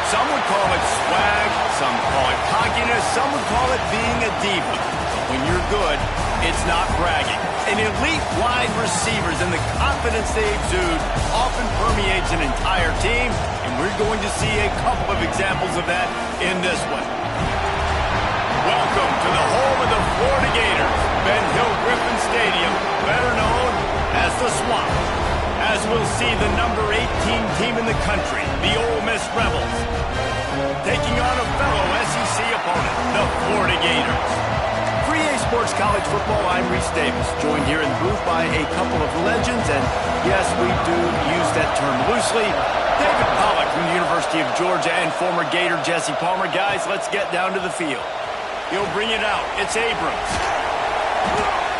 Some would call it swag, some call it cockiness, some would call it being a diva. But when you're good, it's not bragging. An elite wide receivers and the confidence they exude often permeates an entire team, and we're going to see a couple of examples of that in this one. Welcome to the home of the Florida Gators, Ben Hill Griffin Stadium, better known as the Swamp. As we'll see the number 18 team in the country, the Ole Miss Rebels, taking on a fellow SEC opponent, the Florida Gators. For EA Sports College Football, I'm Reese Davis, joined here in the booth by a couple of legends, and yes, we do use that term loosely. David Pollack from the University of Georgia and former Gator Jesse Palmer. Guys, let's get down to the field. He'll bring it out. It's Abrams.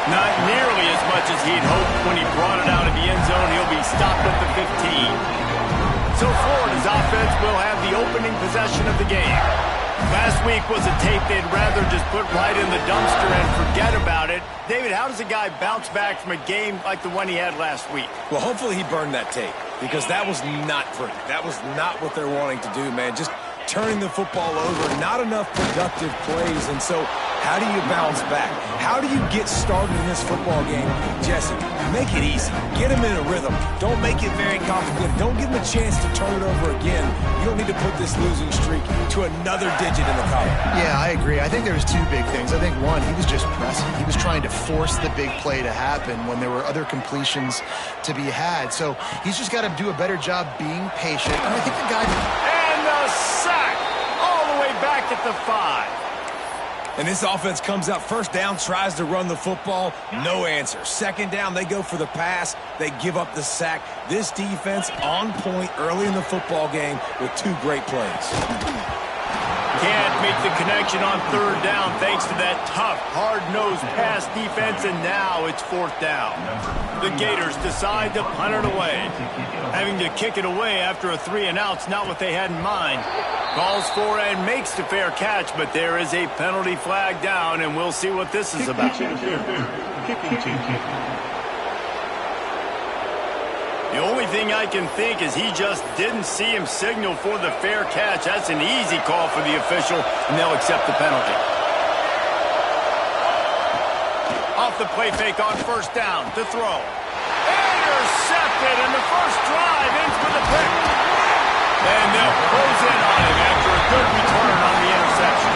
Not nearly as much as he'd hoped when he brought it out of the end zone. He'll be stopped at the 15. So Florida's offense will have the opening possession of the game. Last week was a tape they'd rather just put right in the dumpster and forget about it. David, how does a guy bounce back from a game like the one he had last week? Well, hopefully he burned that tape, because that was not pretty. That was not what they're wanting to do, man. Just turning the football over, not enough productive plays. And so how do you bounce back? How do you get started in this football game? Jesse, make it easy. Get him in a rhythm. Don't make it very complicated. Don't give him a chance to turn it over again. You don't need to put this losing streak to another digit in the column. Yeah, I agree. I think there's two big things. I think, one, he was just pressing. He was trying to force the big play to happen when there were other completions to be had. So he's just got to do a better job being patient. And I think the guy... And a sack all the way back at the 5. And this offense comes out first down, tries to run the football, no answer. Second down, they go for the pass, they give up the sack. This defense on point early in the football game with two great plays. Can't make the connection on third down thanks to that tough, hard-nosed pass defense, and now it's fourth down. The Gators decide to punt it away. Having to kick it away after a 3-and-out's not what they had in mind. Calls for and makes the fair catch, but there is a penalty flag down, and we'll see what this is about. The only thing I can think is he just didn't see him signal for the fair catch. That's an easy call for the official, and they'll accept the penalty. Off the play fake on first down to throw. Intercepted, and the first drive ends with a pick. And they'll close in on him after a good return on the interception.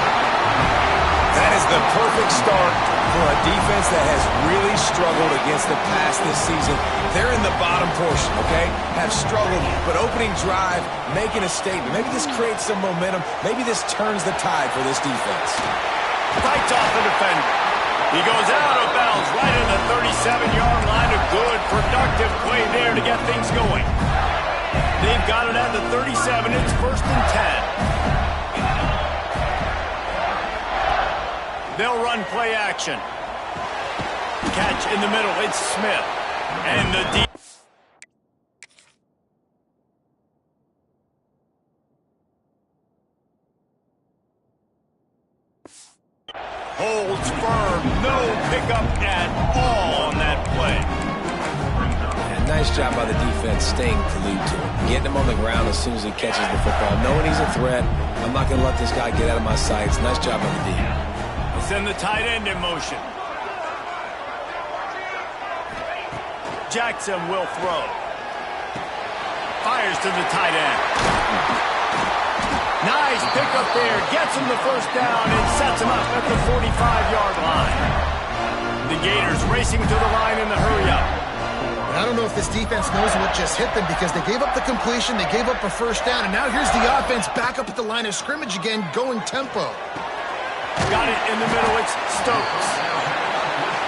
That is the perfect start for a defense that has really struggled against the pass this season. They're in the bottom portion, okay? Have struggled, but opening drive, making a statement. Maybe this creates some momentum. Maybe this turns the tide for this defense. Fights off the defender. He goes out of bounds right in the 37-yard line. A good, productive play there to get things going. They've got it at the 37. It's first and 10. They'll run play action. Catch in the middle. It's Smith. And the deep. Holds firm. No pickup at all on that play. And nice job by the defense staying glued to him. Getting him on the ground as soon as he catches the football. Knowing he's a threat. I'm not going to let this guy get out of my sights. Nice job on the D. Send the tight end in motion. Jackson will throw. Fires to the tight end. Nice pickup there. Gets him the first down and sets him up at the 45-yard line. The Gators racing to the line in the hurry-up. I don't know if this defense knows what just hit them, because they gave up the completion, they gave up a first down, and now here's the offense back up at the line of scrimmage again, going tempo. Got it in the middle. It's Stokes.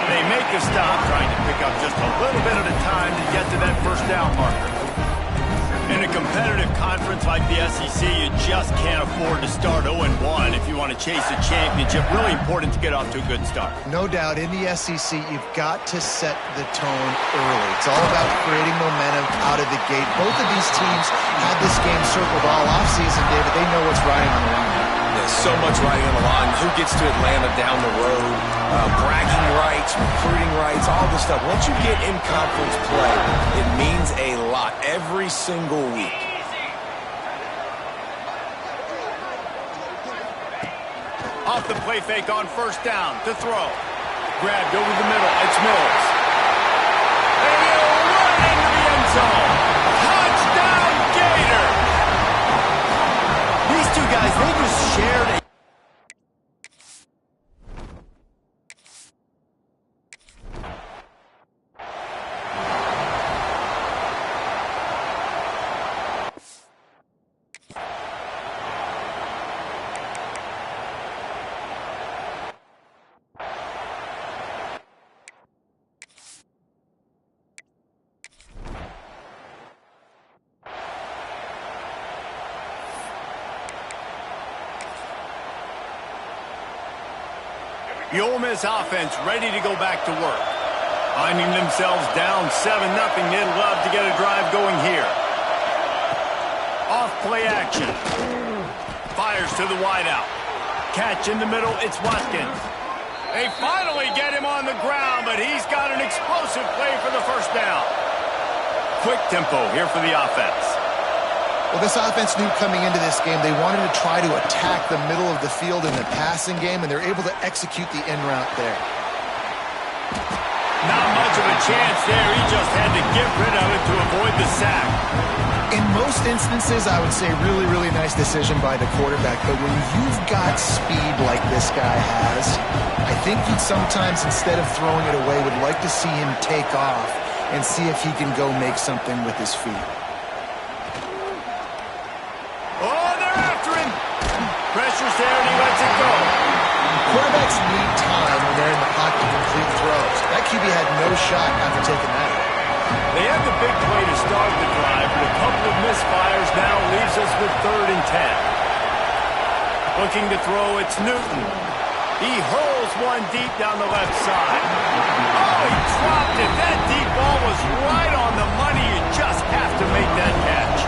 They make a stop, trying to pick up just a little bit at a time to get to that first down marker. In a competitive conference like the SEC, you just can't afford to start 0-1 if you want to chase a championship. Really important to get off to a good start. No doubt, in the SEC, you've got to set the tone early. It's all about creating momentum out of the gate. Both of these teams had this game circled all offseason, David. They know what's riding on the line. There's so much riding on the line. Who gets to Atlanta down the road? Bragging rights, recruiting rights, all this stuff. Once you get in conference play, it means a lot every single week. Off the play fake on first down to throw. Grabbed over the middle. It's Mills. And he'll run into the end zone. Touchdown, Gators! These two guys, they just shared a... The Ole Miss offense ready to go back to work. Finding themselves down 7-0, they'd love to get a drive going here. Off play action. Fires to the wideout. Catch in the middle, it's Watkins. They finally get him on the ground, but he's got an explosive play for the first down. Quick tempo here for the offense. Well, this offense knew coming into this game they wanted to try to attack the middle of the field in the passing game, and they're able to execute the in route there. Not much of a chance there. He just had to get rid of it to avoid the sack. In most instances, I would say really, really nice decision by the quarterback, but when you've got speed like this guy has, I think you'd sometimes, instead of throwing it away, would like to see him take off and see if he can go make something with his feet. Pressure's there, and he lets it go. Quarterbacks need time when they're in the pocket to complete throws. That QB had no shot after taking that. They had the big play to start the drive, but a couple of misfires now leaves us with 3rd and 10. Looking to throw, it's Newton. He hurls one deep down the left side. Oh, he dropped it. That deep ball was right on the money. You just have to make that catch.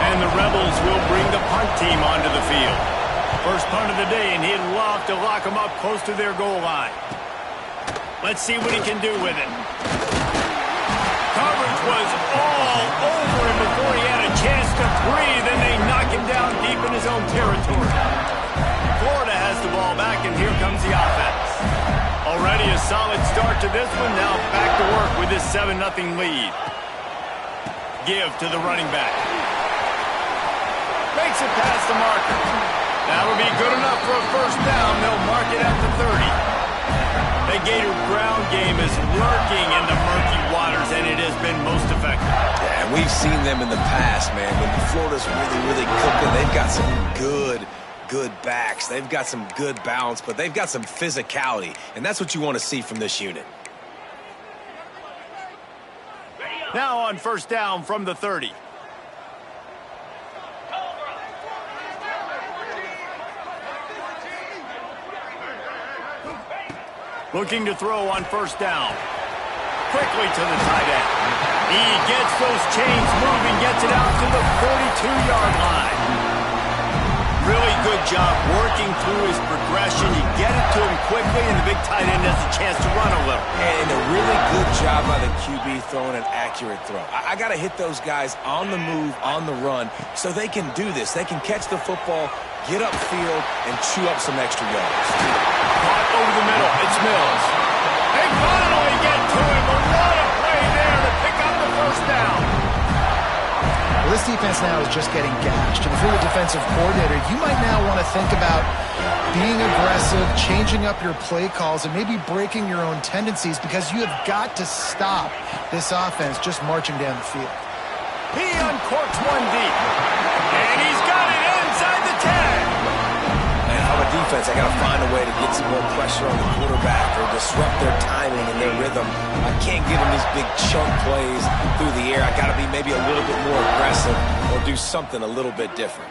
And the Rebels will bring the punt team onto the field. First punt of the day, and he'd love to lock them up close to their goal line. Let's see what he can do with it. Coverage was all over him before he had a chance to breathe, and they knock him down deep in his own territory. Florida has the ball back, and here comes the offense. Already a solid start to this one. Now back to work with this 7-0 lead. Give to the running back. Makes it past the marker. That'll be good enough for a first down. They'll mark it at the 30. The Gator ground game is lurking in the murky waters, and it has been most effective. Yeah, and we've seen them in the past, man. When Florida's really, really cooking, they've got some good backs. They've got some good balance, but they've got some physicality, and that's what you want to see from this unit. Now on first down from the 30. Looking to throw on first down. Quickly to the tight end. He gets those chains moving, gets it out to the 42-yard line. Really good job working through his progression. You get it to him quickly, and the big tight end has a chance to run a little. And a really good job by the QB throwing an accurate throw. I got to hit those guys on the move, on the run, so they can do this. They can catch the football, get upfield, and chew up some extra yards. Caught over the middle. It's Mills. They finally get to him. A lot of play there to pick up the first down. Well, this defense now is just getting gashed. And if you're the defensive coordinator, you might now want to think about being aggressive, changing up your play calls, and maybe breaking your own tendencies, because you have got to stop this offense just marching down the field. He uncorks one deep. And he's got it inside the 10. Defense, I got to find a way to get some more pressure on the quarterback or disrupt their timing and their rhythm. I can't give them these big chunk plays through the air. I got to be maybe a little bit more aggressive or do something a little bit different.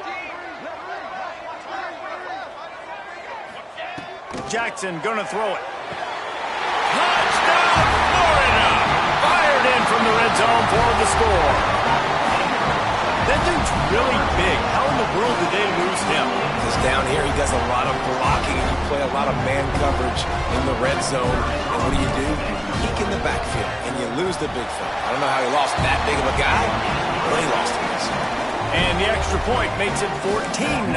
Jackson gonna throw it. Touchdown, Florida! Fired in from the red zone for the score. That dude's really big. How in the world did they lose him? Because down here he does a lot of blocking and you play a lot of man coverage in the red zone. And what do? You peek in the backfield and you lose the big fella. I don't know how he lost that big of a guy, but he lost him. And the extra point makes it 14-0.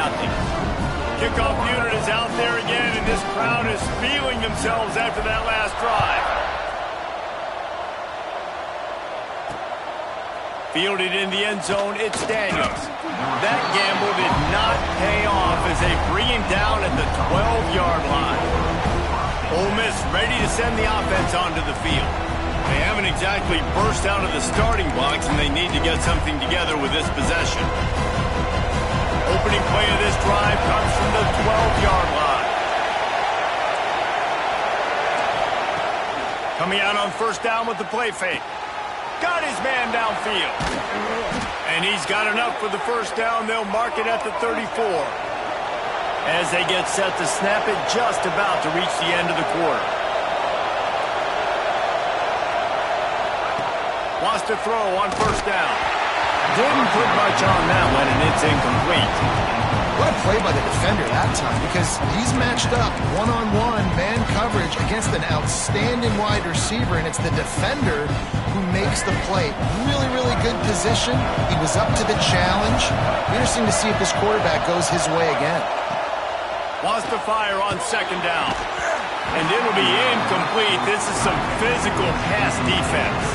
Kickoff unit is out there again, and this crowd is feeling themselves after that last drive. Fielded in the end zone, it's Daniels. That gamble did not pay off as they bring him down at the 12-yard line. Ole Miss ready to send the offense onto the field. They haven't exactly burst out of the starting blocks, and they need to get something together with this possession. Opening play of this drive comes from the 12-yard line. Coming out on first down with the play fake. Got his man downfield. And he's got enough for the first down. They'll mark it at the 34. As they get set to snap it, just about to reach the end of the quarter. Wants to throw on first down. Didn't put much on that one, and it's incomplete. What a play by the defender that time, because he's matched up one-on-one man coverage against an outstanding wide receiver, and it's the defender who makes the play. Really, really good position. He was up to the challenge. Interesting to see if this quarterback goes his way again. Wants to fire on second down. And it'll be incomplete. This is some physical pass defense.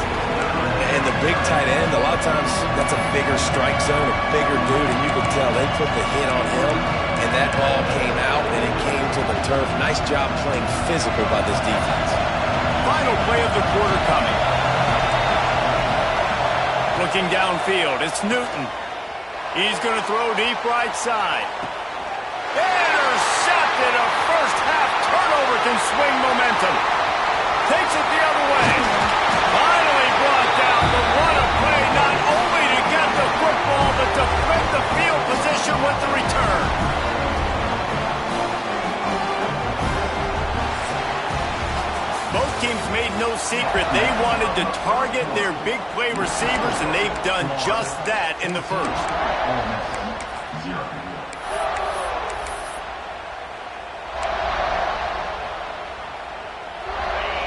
And the big tight end, a lot of times that's a bigger strike zone, a bigger dude, and you could tell they put the hit on him, and that ball came out, and it came to the turf. Nice job playing physical by this defense. Final play of the quarter coming. Looking downfield, it's Newton. He's going to throw deep right side. Intercepted. A first-half turnover can swing momentum. Takes it the other way. Finally brought down, but what a play, not only to get the football, but to flip the field position with the return. Both teams made no secret they wanted to target their big play receivers, and they've done just that in the first.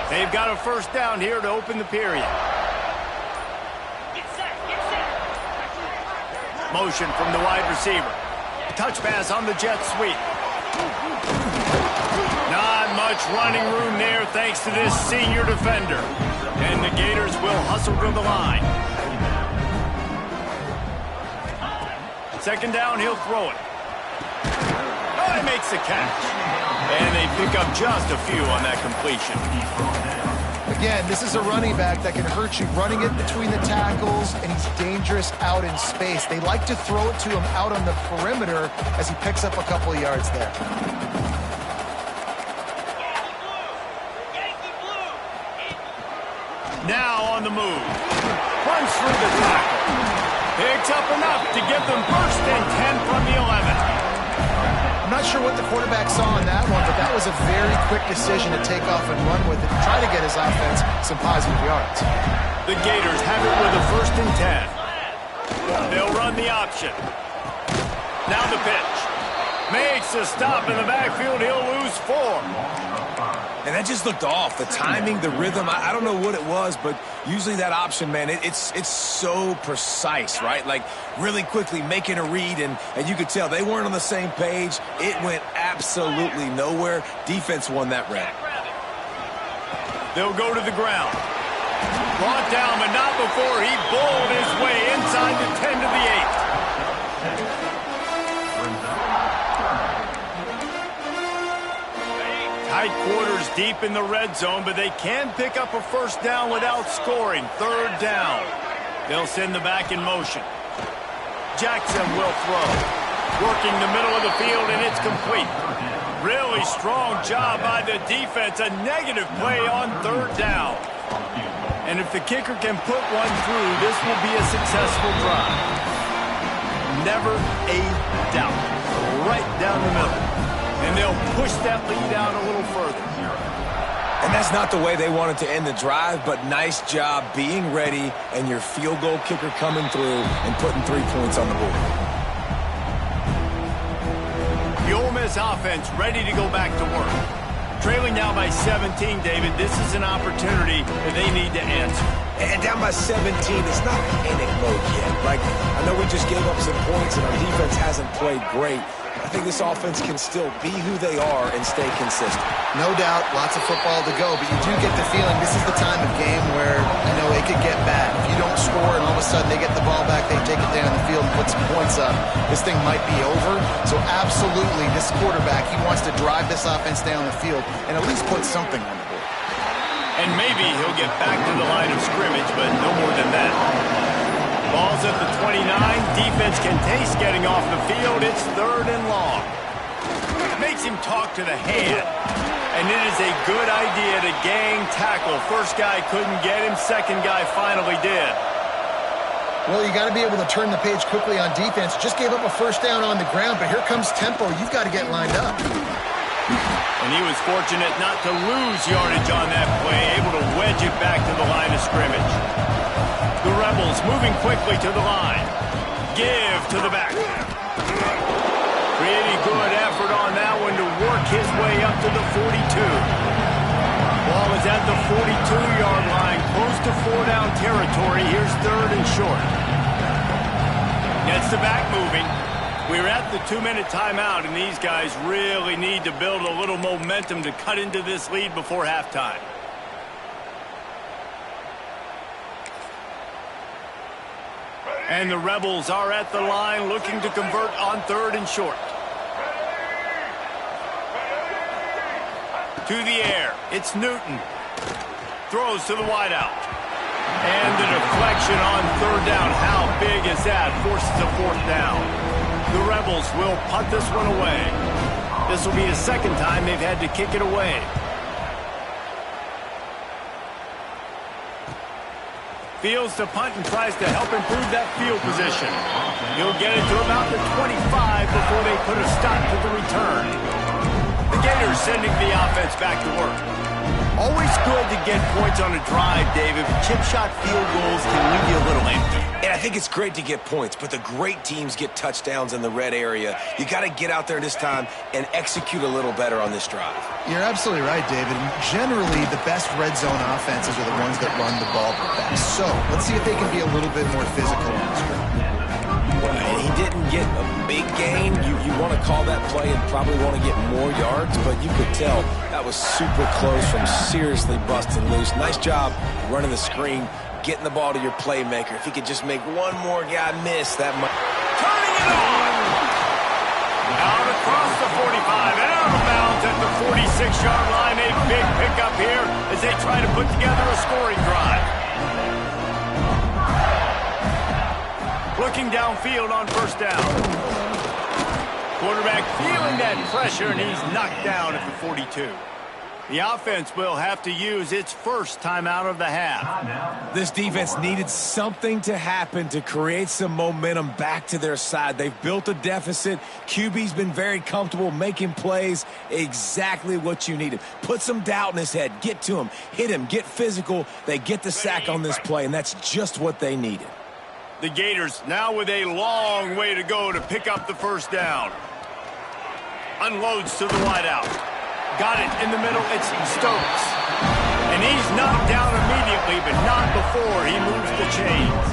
They've got a first down here to open the period. Motion from the wide receiver. Touch pass on the jet sweep. Not much running room there thanks to this senior defender. And the Gators will hustle to the line. Second down, he'll throw it. Oh, he makes the catch. And they pick up just a few on that completion. Again, this is a running back that can hurt you running it between the tackles, and he's dangerous out in space. They like to throw it to him out on the perimeter as he picks up a couple of yards there. Now on the move. Runs through the tackle. Picks up enough to give them first and 10 from the 11. I'm not sure what the quarterback saw on that one, but that was a very quick decision to take off and run with it and try to get his offense some positive yards. The Gators have it with a first and 10. They'll run the option. Now the pitch. Makes a stop in the backfield. He'll lose 4. And that just looked off. The timing, the rhythm, I don't know what it was, but usually that option, man, it's so precise, right? Like really quickly making a read, and you could tell they weren't on the same page. It went absolutely nowhere. Defense won that round. They'll go to the ground. Brought down, but not before he bowled his way inside the 10 to the 8. Tight quarters deep in the red zone, but they can pick up a first down without scoring. Third down. They'll send the back in motion. Jackson will throw. Working the middle of the field, and it's complete. Really strong job by the defense. A negative play on third down. And if the kicker can put one through, this will be a successful drive. Never a doubt. Right down the middle. And they'll push that lead out a little further. And that's not the way they wanted to end the drive, but nice job being ready and your field goal kicker coming through and putting 3 points on the board. The Ole Miss offense ready to go back to work. Trailing now by 17, David, this is an opportunity that they need to answer. And down by 17, it's not panic mode yet. Like, I know we just gave up some points and our defense hasn't played great. I think this offense can still be who they are and stay consistent. No doubt, lots of football to go, but you do get the feeling this is the time of game where, it could get bad. If you don't score and all of a sudden they get the ball back, they take it down the field and put some points up, this thing might be over. So absolutely, this quarterback, he wants to drive this offense down the field and at least put something on the board. And maybe he'll get back to the line of scrimmage, but no more than that. Ball's at the 29. Defense can taste getting off the field. It's 3rd and long. Makes him talk to the hand. And it is a good idea to gang tackle. First guy couldn't get him. Second guy finally did. Well, you got to be able to turn the page quickly on defense. Just gave up a first down on the ground, but here comes tempo. You've got to get lined up. And he was fortunate not to lose yardage on that play, able to wedge it back to the line of scrimmage. The Rebels moving quickly to the line. Give to the back. Pretty good effort on that one to work his way up to the 42. Ball is at the 42-yard line, close to 4-down territory. Here's 3rd and short. Gets the back moving. We're at the 2-minute timeout, and these guys really need to build a little momentum to cut into this lead before halftime. And the Rebels are at the line looking to convert on 3rd and short. To the air. It's Newton. Throws to the wideout. And the deflection on 3rd down. How big is that? Forces a 4th down. The Rebels will punt this one away. This will be the 2nd time they've had to kick it away. Fields to punt and tries to help improve that field position. He'll get it to about the 25 before they put a stop to the return. The Gators sending the offense back to work. Always good to get points on a drive, David. Chip shot field goals can leave you a little empty. And I think it's great to get points, but the great teams get touchdowns in the red area. You got to get out there this time and execute a little better on this drive. You're absolutely right, David. Generally, the best red zone offenses are the ones that run the ball the best. So let's see if they can be a little bit more physical on the screen. And he didn't get a big gain. You want to call that play and probably want to get more yards, but you could tell that was super close from seriously busting loose. Nice job running the screen, getting the ball to your playmaker. If he could just make one more guy miss, that might... Turning it on! Out across the 45 and out of bounds at the 46-yard line. A big pickup here as they try to put together a scoring drive. Looking downfield on 1st down. Quarterback feeling that pressure, and he's knocked down at the 42. The offense will have to use its first timeout of the half. This defense needed something to happen to create some momentum back to their side. They've built a deficit. QB's been very comfortable making plays. Exactly what you needed. Put some doubt in his head. Get to him. Hit him. Get physical. They get the sack on this play, and that's just what they needed. The Gators now with a long way to go to pick up the 1st down. Unloads to the wideout. Got it in the middle. It's Stokes. And he's knocked down immediately, but not before he moves the chains.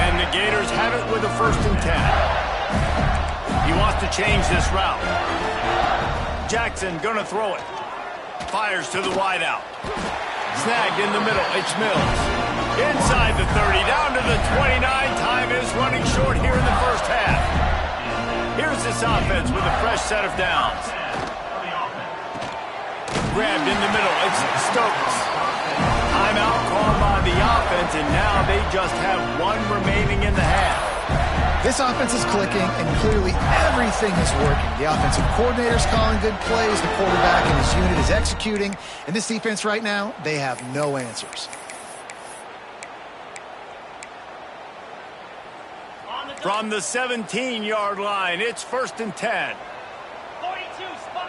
And the Gators have it with a 1st and 10. He wants to change this route. Jackson gonna throw it. Fires to the wideout. Snagged in the middle. It's Mills. Inside the 30, down to the 29. Time is running short here in the 1st half. Here's this offense with a fresh set of downs. Grabbed in the middle. It's Stokes. Timeout called by the offense, and now they just have one remaining in the half. This offense is clicking, and clearly everything is working. The offensive coordinator's calling good plays. The quarterback and his unit is executing. And this defense right now, they have no answers. From the 17-yard line, it's 1st and 10. 42, spot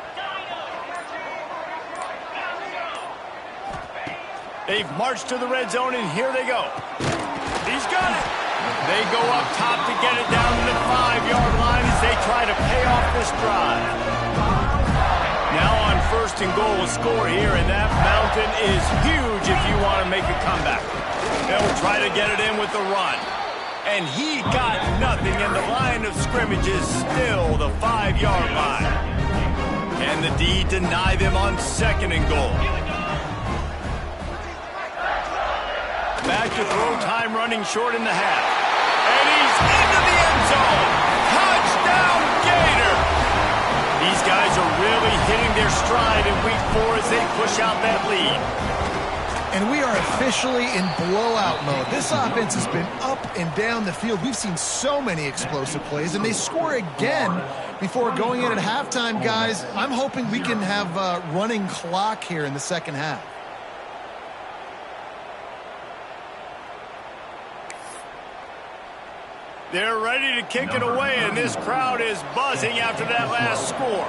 They've marched to the red zone, and here they go. He's got it. They go up top to get it down to the 5-yard line as they try to pay off this drive. Now on first and goal score here, and that mountain is huge if you want to make a comeback. They'll try to get it in with the run. And he got nothing, and the line of scrimmage is still the 5-yard line. And the D deny them on second and goal. Back to throw time, running short in the half. And he's into the end zone. Touchdown, Gator! These guys are really hitting their stride in week 4 as they push out that lead. And we are officially in blowout mode. This offense has been up and down the field. We've seen so many explosive plays, and they score again before going in at halftime, guys. I'm hoping we can have a running clock here in the second half. They're ready to kick it away, and this crowd is buzzing after that last score.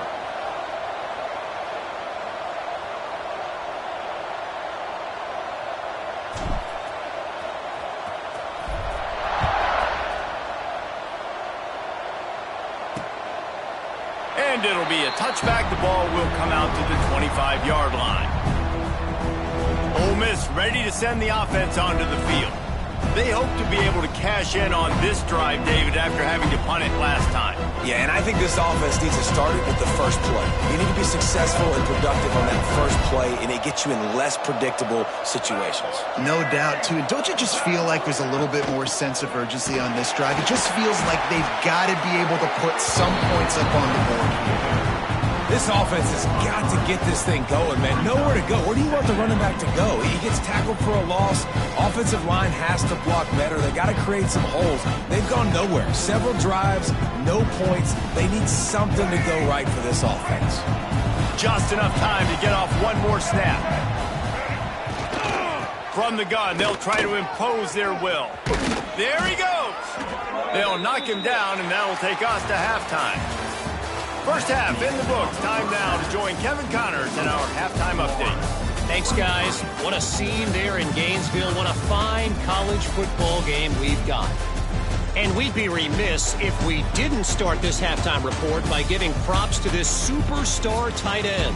And it'll be a touchback. The ball will come out to the 25-yard line. Ole Miss ready to send the offense onto the field. They hope to be able to cash in on this drive, David, after having to punt it last time. Yeah, and I think this offense needs to start it with the first play. You need to be successful and productive on that first play, and it gets you in less predictable situations. No doubt, too. And don't you just feel like there's a little bit more sense of urgency on this drive? It just feels like they've got to be able to put some points up on the board here. This offense has got to get this thing going, man. Nowhere to go. Where do you want the running back to go? He gets tackled for a loss. Offensive line has to block better. They got to create some holes. They've gone nowhere. Several drives, no points. They need something to go right for this offense. Just enough time to get off one more snap. From the gun, they'll try to impose their will. There he goes. They'll knock him down, and that'll take us to halftime. First half in the books. Time now to join Kevin Connors in our halftime update. Thanks, guys. What a scene there in Gainesville. What a fine college football game we've got. And we'd be remiss if we didn't start this halftime report by giving props to this superstar tight end.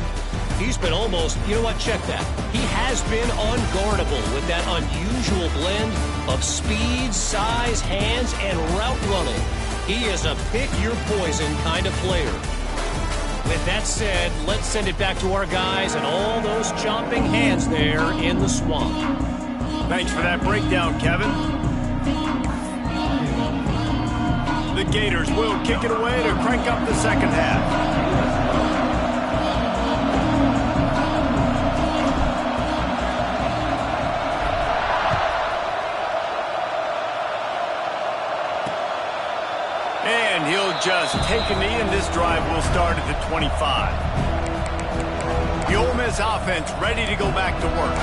He's been almost, you know what, check that. He has been unguardable with that unusual blend of speed, size, hands, and route running. He is a pick-your-poison kind of player. With that said, let's send it back to our guys and all those chomping hands there in the swamp. Thanks for that breakdown, Kevin. The Gators will kick it away to crank up the second half. And he'll just take a knee, and this drive will start at the 25. The Ole Miss offense ready to go back to work.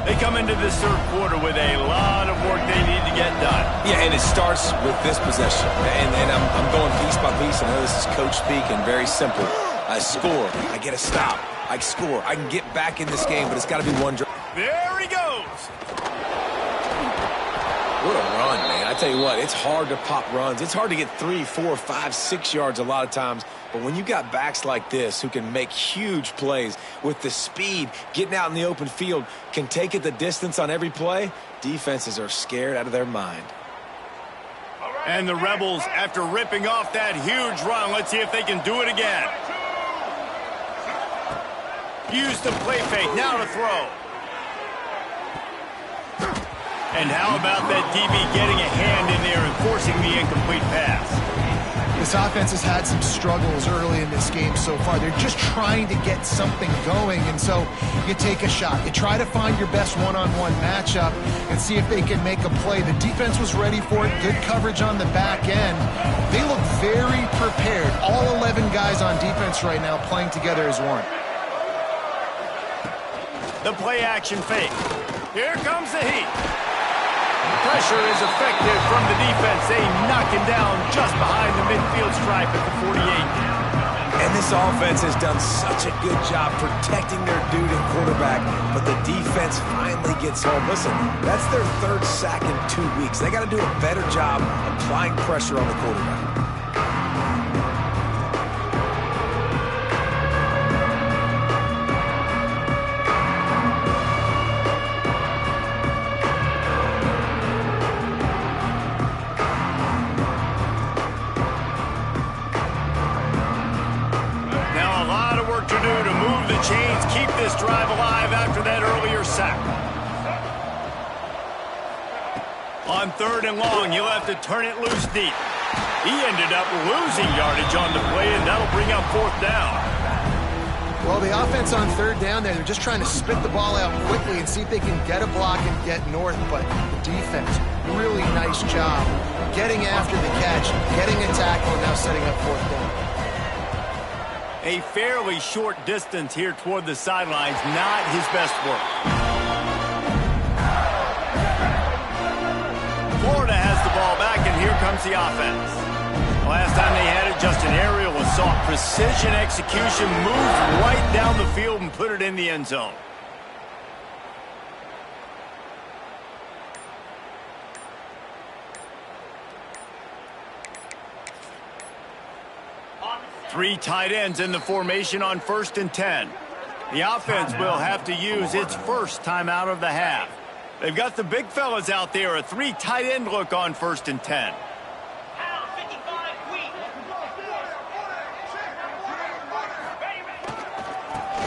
They come into this third quarter with a lot of work they need to get done. Yeah, and it starts with this possession. And I'm going piece by piece. I know this is coach speak and very simple. I score. I get a stop. I score. I can get back in this game, but it's got to be one drive. There he goes. What a run, man. I tell you what, it's hard to pop runs. It's hard to get 3, 4, 5, 6 yards a lot of times. But when you got backs like this who can make huge plays with the speed, getting out in the open field, can take it the distance on every play, defenses are scared out of their mind. And the Rebels, after ripping off that huge run, let's see if they can do it again. Use the play fake, now to throw. And how about that DB getting a hand in there and forcing the incomplete pass? This offense has had some struggles early in this game so far. They're just trying to get something going, and so you take a shot. You try to find your best one-on-one matchup and see if they can make a play. The defense was ready for it. Good coverage on the back end. They look very prepared. All 11 guys on defense right now playing together as one. The play-action fake. Here comes the heat. Pressure is effective from the defense. They knock him down just behind the midfield stripe at the 48. And this offense has done such a good job protecting their dude at quarterback, but the defense finally gets home. Listen, that's their third sack in 2 weeks. They got to do a better job applying pressure on the quarterback. drive alive after that earlier sack. On 3rd and long, he'll have to turn it loose deep. He ended up losing yardage on the play, and that'll bring up 4th down. Well, the offense on 3rd down there, they're just trying to spit the ball out quickly and see if they can get a block and get north. But the defense, really nice job getting after the catch, getting a tackle, and now setting up 4th down. A fairly short distance here toward the sidelines, not his best work. Florida has the ball back, and here comes the offense. Last time they had it, just an aerial assault. Precision execution, moved right down the field and put it in the end zone. Three tight ends in the formation on 1st and 10. The offense will have to use its first timeout of the half. They've got the big fellas out there, a 3 tight end look on 1st and 10.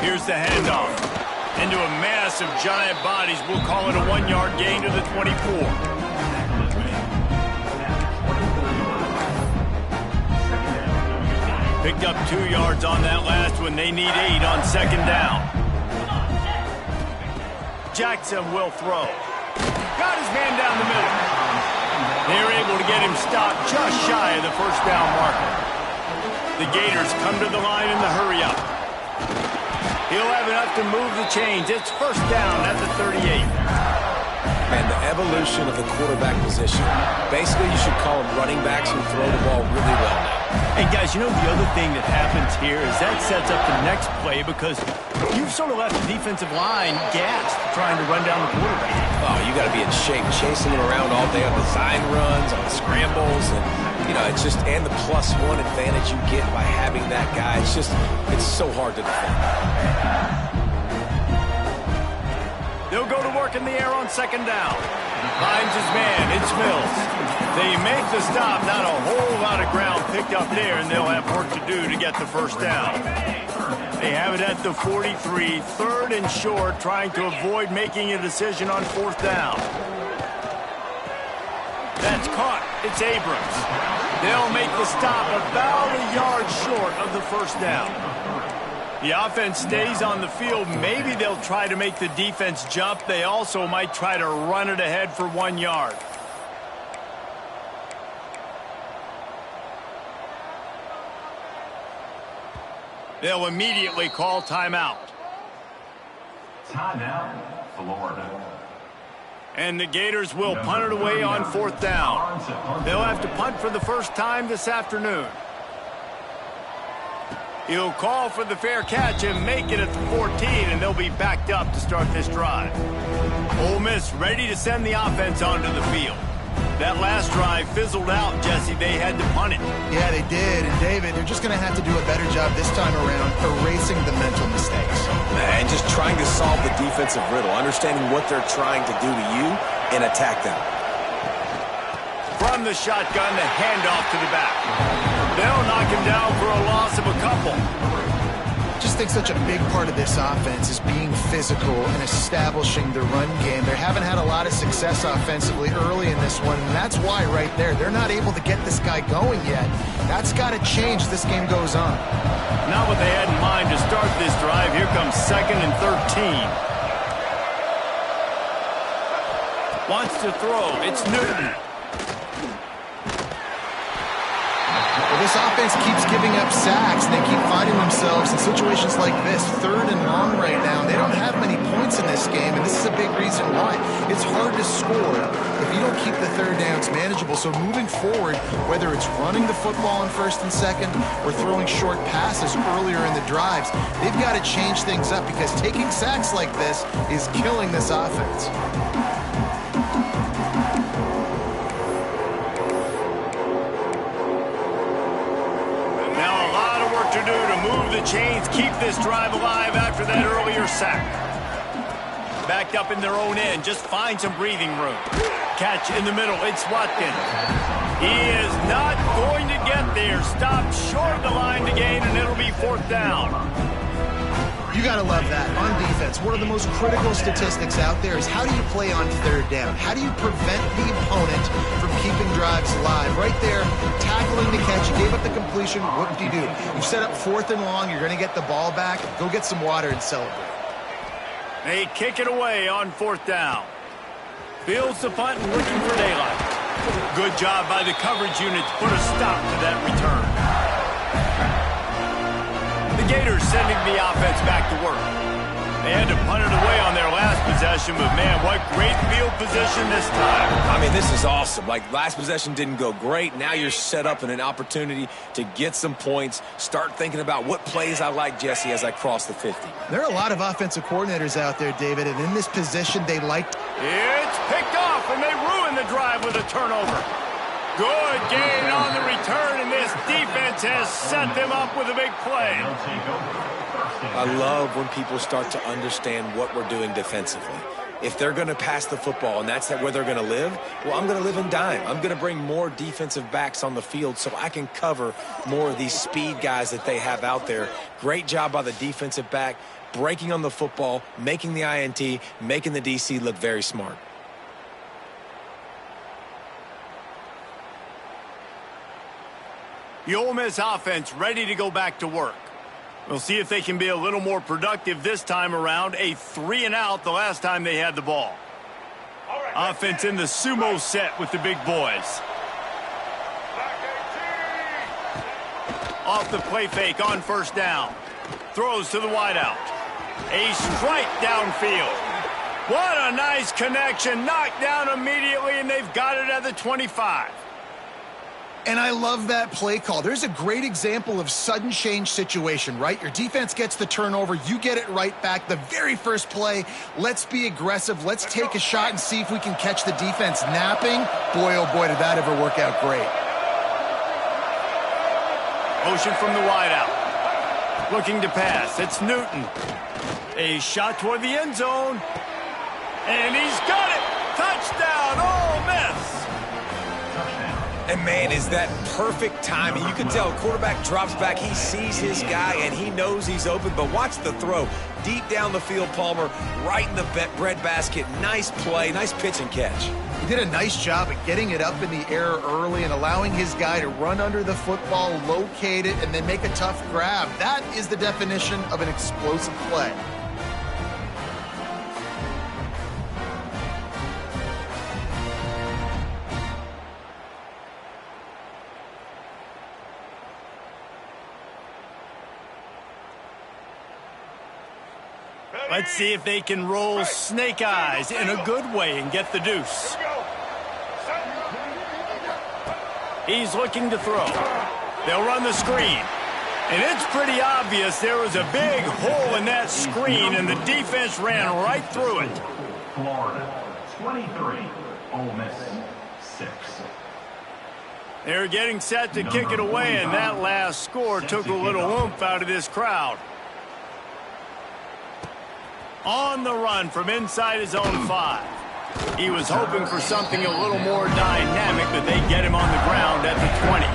Here's the handoff. Into a mass of giant bodies. We'll call it a 1-yard gain to the 24. Picked up 2 yards on that last one. They need 8 on 2nd down. Jackson will throw. Got his man down the middle. They're able to get him stopped just shy of the 1st down marker. The Gators come to the line in the hurry-up. He'll have enough to move the chains. It's 1st down at the 38. And the evolution of the quarterback position. Basically, you should call them running backs who throw the ball really well now. And guys, you know the other thing that happens here is that sets up the next play because you've sort of left the defensive line gassed trying to run down the quarterback. Oh, you got to be in shape, chasing him around all day on design runs, on scrambles, and you know, it's just, and the +1 advantage you get by having that guy. It's so hard to defend. They'll go to work in the air on 2nd down. Finds his man. It's Mills. They make the stop. Not a whole lot of ground picked up there, and they'll have work to do to get the 1st down. They have it at the 43, 3rd and short, trying to avoid making a decision on 4th down. That's caught. It's Abrams. They'll make the stop about a yard short of the 1st down. The offense stays on the field. Maybe they'll try to make the defense jump. They also might try to run it ahead for 1 yard. They'll immediately call timeout. Timeout, Florida. And the Gators will punt it away on 4th down. They'll have to punt for the first time this afternoon. He'll call for the fair catch and make it at the 14, and they'll be backed up to start this drive. Ole Miss ready to send the offense onto the field. That last drive fizzled out, Jesse. They had to punt it. Yeah, they did. And, David, they're just going to have to do a better job this time around erasing the mental mistakes. And just trying to solve the defensive riddle, understanding what they're trying to do to you and attack them. From the shotgun, the handoff to the back. They'll knock him down for a loss of a couple. I just think such a big part of this offense is being physical and establishing the run game. They haven't had a lot of success offensively early in this one, and that's why right there, they're not able to get this guy going yet. That's got to change as this game goes on. Not what they had in mind to start this drive. Here comes 2nd and 13. Wants to throw. It's Newton. Well, this offense keeps giving up sacks, and they keep finding themselves in situations like this, 3rd and long right now. They don't have many points in this game, and this is a big reason why. It's hard to score if you don't keep the 3rd downs manageable. So moving forward, whether it's running the football on 1st and 2nd or throwing short passes earlier in the drives, they've got to change things up because taking sacks like this is killing this offense. To do to move the chains, keep this drive alive after that earlier sack. Backed up in their own end, just find some breathing room. Catch in the middle, it's Watkins. He is not going to get there. Stopped short of the line to gain, and it'll be 4th down. You got to love that. On defense, one of the most critical statistics out there is how do you play on third down? How do you prevent the opponent from keeping drives alive? Right there, tackling the catch. You gave up the completion. What do? You set up 4th and long. You're going to get the ball back. Go get some water and celebrate. They kick it away on 4th down. Fields the punt and looking for daylight. Good job by the coverage unit to put a stop to that return. The Gators sending the offense back to work. They had to punt it away on their last possession, but man, what great field position this time. I mean, this is awesome. Like, last possession didn't go great. Now you're set up in an opportunity to get some points. Start thinking about what plays I like, Jesse, as I cross the 50. There are a lot of offensive coordinators out there, David, and in this position, they like... It's picked off, and they ruin the drive with a turnover. Good gain on the return, and this defense has set them up with a big play. I love when people start to understand what we're doing defensively. If they're going to pass the football and that's where they're going to live, well, I'm going to live in dime. I'm going to bring more defensive backs on the field so I can cover more of these speed guys that they have out there. Great job by the defensive back, breaking on the football, making the INT, making the DC look very smart. The Ole Miss offense ready to go back to work. We'll see if they can be a little more productive this time around. A 3-and-out the last time they had the ball. Offense in the sumo set with the big boys. Off the play fake on 1st down. Throws to the wideout. A strike downfield. What a nice connection. Knocked down immediately, and they've got it at the 25. And I love that play call. There's a great example of sudden change situation, right? Your defense gets the turnover. You get it right back. The very first play, let's be aggressive. Let's take a shot and see if we can catch the defense napping. Boy, oh boy, did that ever work out great. Motion from the wideout. Looking to pass. It's Newton. A shot toward the end zone. And he's got it. Touchdown, Ole Miss. And, man, is that perfect timing. You can tell quarterback drops back. He sees his guy, and he knows he's open. But watch the throw. Deep down the field, Palmer, right in the bread basket. Nice play, nice pitch and catch. He did a nice job at getting it up in the air early and allowing his guy to run under the football, locate it, and then make a tough grab. That is the definition of an explosive play. Let's see if they can roll snake eyes in a good way and get the deuce. He's looking to throw. They'll run the screen. And it's pretty obvious there was a big hole in that screen, and the defense ran right through it. Florida, 23, Ole Miss, 6. They're getting set to kick it away, and that last score took a little oomph out of this crowd. On the run from inside his own 5. He was hoping for something a little more dynamic, but they get him on the ground at the 20.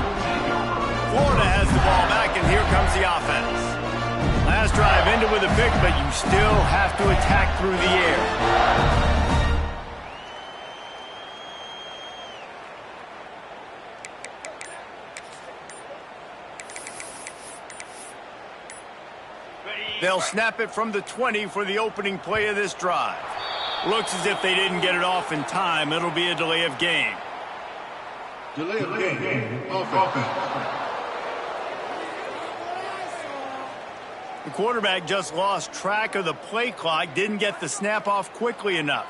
Florida has the ball back, and here comes the offense. Last drive ended with a pick, but you still have to attack through the air. They'll snap it from the 20 for the opening play of this drive. Looks as if they didn't get it off in time. It'll be a delay of game. Delay of game. Offense. The quarterback just lost track of the play clock, didn't get the snap off quickly enough.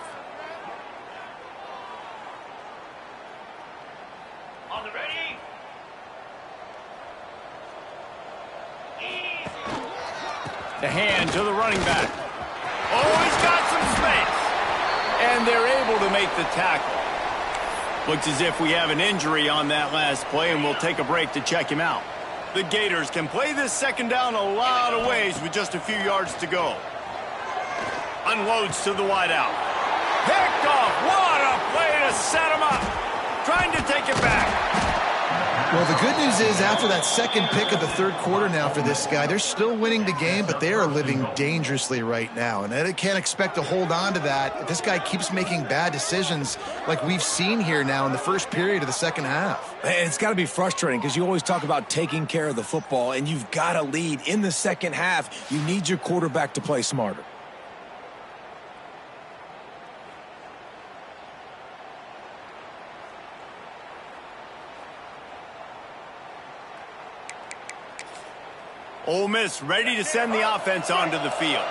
On the ready. The hand to the running back. Oh, he's got some space. And they're able to make the tackle. Looks as if we have an injury on that last play, and we'll take a break to check him out. The Gators can play this second down a lot of ways with just a few yards to go. Unloads to the wideout. Picked off. What a play to set him up. Trying to take it back. Well, the good news is after that second pick of the third quarter now for this guy, they're still winning the game, but they are living dangerously right now. And they can't expect to hold on to that if this guy keeps making bad decisions like we've seen here now in the first period of the second half. And it's got to be frustrating because you always talk about taking care of the football, and you've got to lead in the second half. You need your quarterback to play smarter. Ole Miss ready to send the offense onto the field.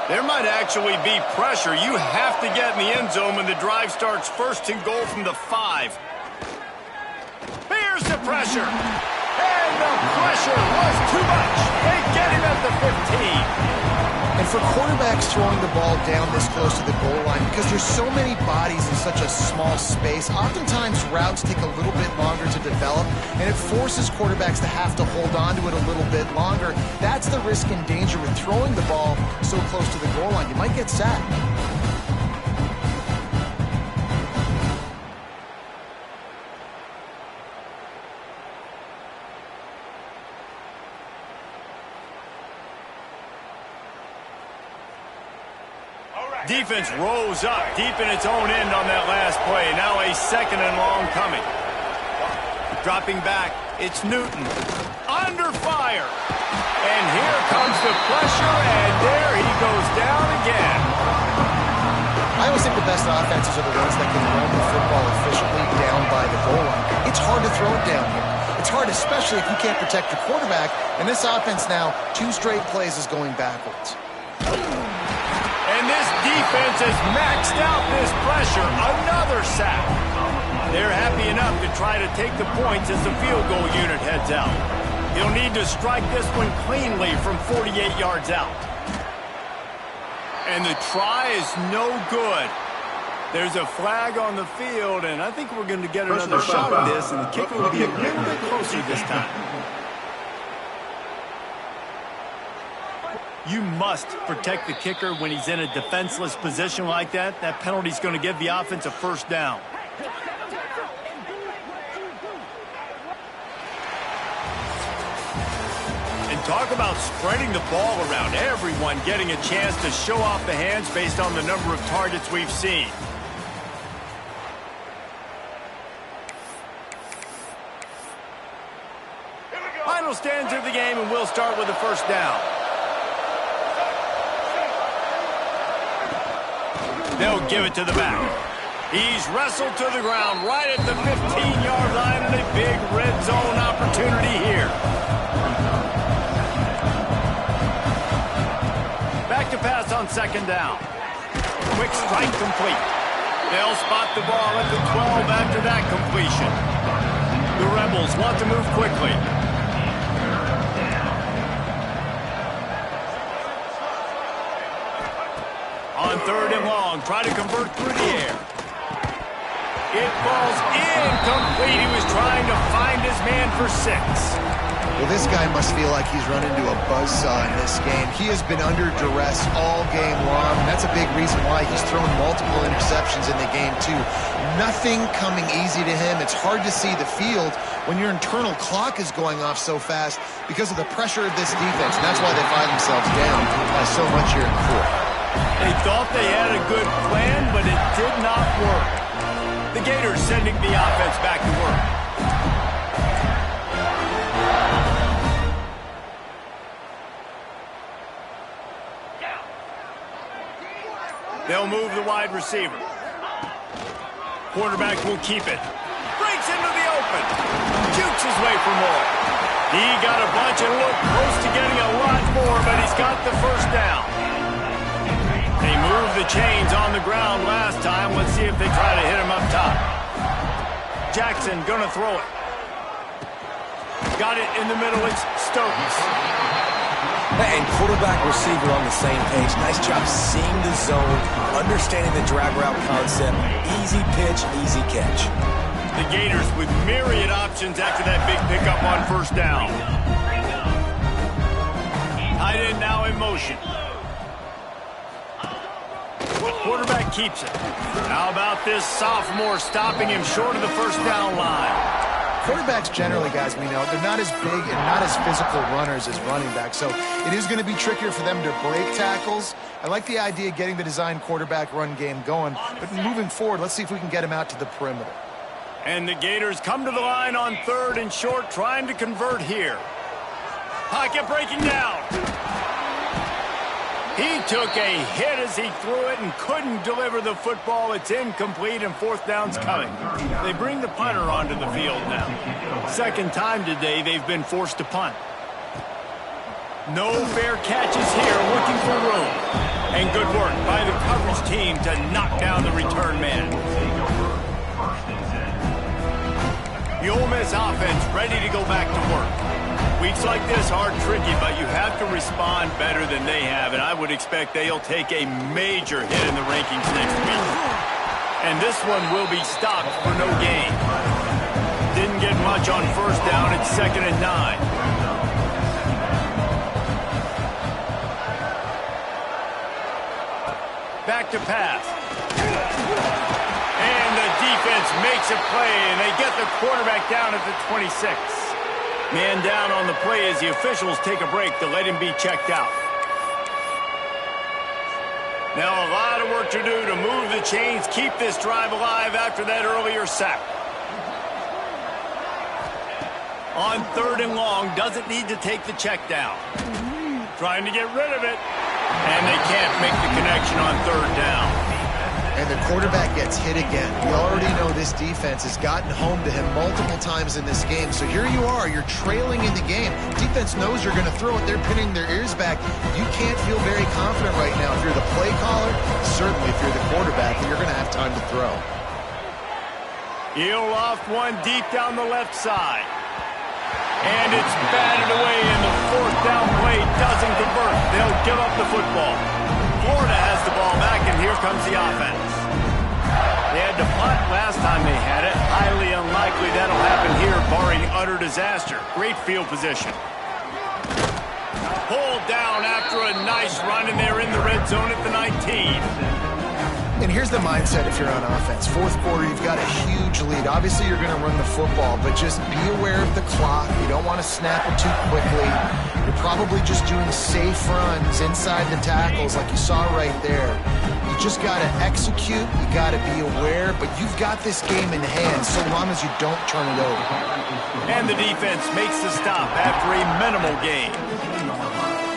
There might actually be pressure. You have to get in the end zone when the drive starts first and goal from the 5. Here's the pressure. And the pressure was too much. They get him at the 15. And for quarterbacks throwing the ball down this close to the goal line, because there's so many bodies in such a small space, oftentimes routes take a little bit longer to develop, and it forces quarterbacks to have to hold on to it a little bit longer. That's the risk and danger with throwing the ball so close to the goal line. You might get sacked. Defense rose up deep in its own end on that last play. Now a second and long coming. Dropping back, it's Newton. Under fire. And here comes the pressure, and there he goes down again. I always think the best offenses are the ones that can run the football efficiently down by the goal line. It's hard to throw it down here. It's hard, especially if you can't protect your quarterback. And this offense now, 2 straight plays is going backwards. And this defense has maxed out this pressure. Another sack. They're happy enough to try to take the points as the field goal unit heads out. He'll need to strike this one cleanly from 48 yards out. And the try is no good. There's a flag on the field, and I think we're going to get another shot at this, and the kicker will be a little bit closer this time. You must protect the kicker when he's in a defenseless position like that. That penalty is going to give the offense a first down. And talk about spreading the ball around. Everyone getting a chance to show off the hands based on the number of targets we've seen. Final stands of the game, and we'll start with the first down. They'll give it to the back. He's wrestled to the ground right at the 15-yard line, and a big red zone opportunity here. Back to pass on second down. Quick strike complete. They'll spot the ball at the 12 after that completion. The Rebels want to move quickly. On third and long, try to convert through the air. It falls incomplete. He was trying to find his man for 6. Well, this guy must feel like he's run into a buzzsaw in this game. He has been under duress all game long. That's a big reason why he's thrown multiple interceptions in the game, too. Nothing coming easy to him. It's hard to see the field when your internal clock is going off so fast because of the pressure of this defense. And that's why they find themselves down by so much here in the fourth. They thought they had a good plan, but it did not work. The Gators sending the offense back to work. They'll move the wide receiver. Quarterback will keep it. Breaks into the open. Jukes his way for more. He got a bunch and looked close to getting a lot more, but he's got the first down. They moved the chains on the ground last time. Let's see if they try to hit him up top. Jackson gonna throw it. Got it in the middle. It's Stokes. And quarterback receiver on the same page. Nice job seeing the zone, understanding the drag route concept. Easy pitch, easy catch. The Gators with myriad options after that big pickup on first down. Tight end now in motion. Quarterback keeps it. How about this sophomore stopping him short of the first down line? quarterbacks generally, guys, we know, they're not as big and not as physical runners as running backs. So it is going to be trickier for them to break tackles. I like the idea of getting the design quarterback run game going. But moving forward, let's see if we can get him out to the perimeter. And the Gators come to the line on 3rd and short, trying to convert here. Pocket breaking down. He took a hit as he threw it and couldn't deliver the football. It's incomplete, and 4th down's coming. They bring the punter onto the field now. 2nd time today they've been forced to punt. No fair catches here, looking for room. And good work by the coverage team to knock down the return man. The Ole Miss offense ready to go back to work. Weeks like this are tricky, but you have to respond better than they have, and I would expect they'll take a major hit in the rankings next week. And this one will be stopped for no gain. Didn't get much on 1st down. It's 2nd and 9. Back to pass. And the defense makes a play, and they get the quarterback down at the 26. Man down on the play as the officials take a break to let him be checked out. Now a lot of work to do to move the chains, keep this drive alive after that earlier sack. On 3rd and long, doesn't need to take the check down. Trying to get rid of it. And they can't make the connection on 3rd down. And the quarterback gets hit again. We already know this defense has gotten home to him multiple times in this game. So here you are, you're trailing in the game. Defense knows you're going to throw it. They're pinning their ears back. You can't feel very confident right now. If you're the play caller, certainly if you're the quarterback, that you're going to have time to throw. He'll loft one deep down the left side. And it's batted away, and the 4th down play doesn't convert. They'll give up the football. Florida has the ball back, and here comes the offense. They had to punt last time they had it. Highly unlikely that'll happen here, barring utter disaster. Great field position. Pulled down after a nice run, and they're in the red zone at the 19. And here's the mindset if you're on offense. 4th quarter, you've got a huge lead. Obviously, you're going to run the football, but just be aware of the clock. You don't want to snap it too quickly. You're probably just doing safe runs inside the tackles like you saw right there. You just got to execute. You got to be aware, but you've got this game in hand so long as you don't turn it over. And the defense makes the stop after a minimal gain.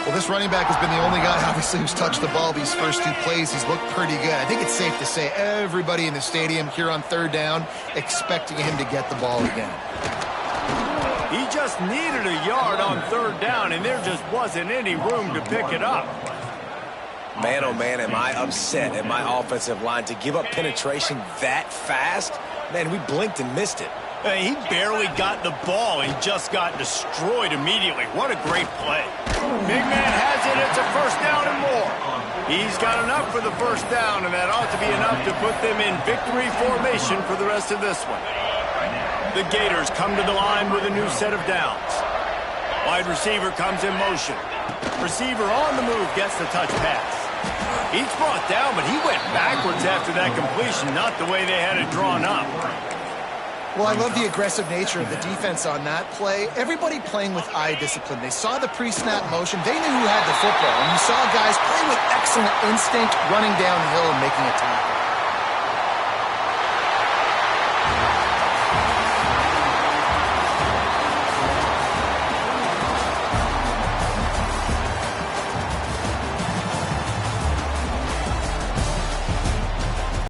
Well, this running back has been the only guy, obviously, who's touched the ball these first 2 plays. He's looked pretty good. I think it's safe to say everybody in the stadium here on 3rd down expecting him to get the ball again. He just needed a yard on 3rd down, and there just wasn't any room to pick it up. Man, oh man, am I upset at my offensive line to give up penetration that fast? Man, we blinked and missed it. He barely got the ball. He just got destroyed immediately. What a great play. Big man has it. It's a 1st down and more. He's got enough for the 1st down, and that ought to be enough to put them in victory formation for the rest of this one. The Gators come to the line with a new set of downs. Wide receiver comes in motion. Receiver on the move gets the touch pass. He's brought down, but he went backwards after that completion, not the way they had it drawn up. Well, I love the aggressive nature of the defense on that play. Everybody playing with eye discipline. They saw the pre-snap motion. They knew who had the football. And you saw guys play with excellent instinct, running downhill and making a tackle.